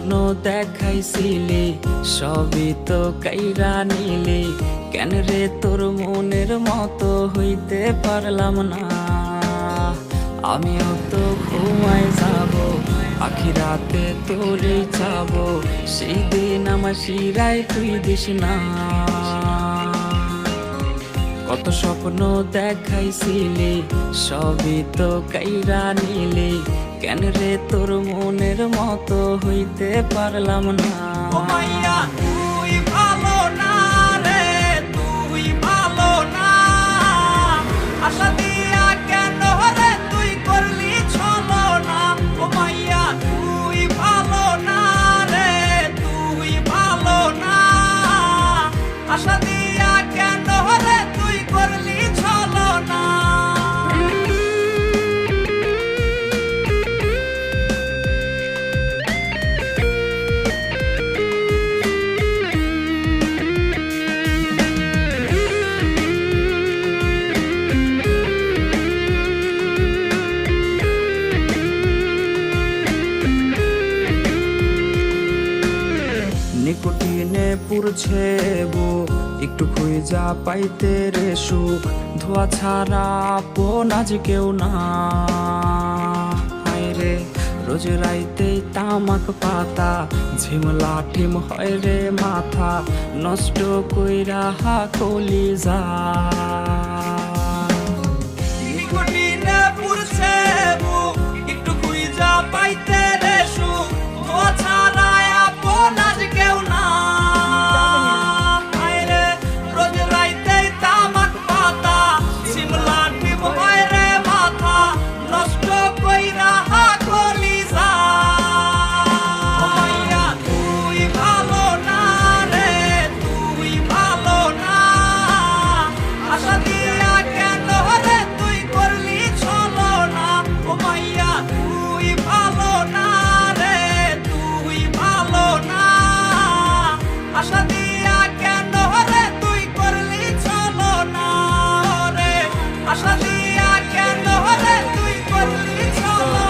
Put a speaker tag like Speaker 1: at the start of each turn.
Speaker 1: স্বপ্ন দেখাইছিলি সবই তো কাইরা নিলি, কেন রে তোর মনের মতো হইতে পারলাম না। আমিও তো ঘুমাই যাব, আখিরাতে তোরই চাব, সেই দিন আমার শিরায় তুই দিস না। কত স্বপ্ন দেখাইছিলি সবই তো কাইরা নিলি, কেন রে তোর মনের মতো হইতে পারলাম না।
Speaker 2: ও মাইয়া তুই ভালো না রে, তুই ভালো না। আশা দিয়া কেন রে তুই করলি ছলনা। ও মাইয়া তুই ভালো না রে, তুই ভালো না। আশা দিয়া কেন রে তুই করলি ছলনা।
Speaker 1: নিকোটিনে পুরছে বুক, একটু খুঁজা পাইতে রে সুখ, ধোয়া ছাড়া আপন আজ কেউ না। হায় রে রোজ রাইতে তামাক পাতা, ঝিমলা ঠিম হয় রে মাথা, নষ্ট কইরা কলিজা।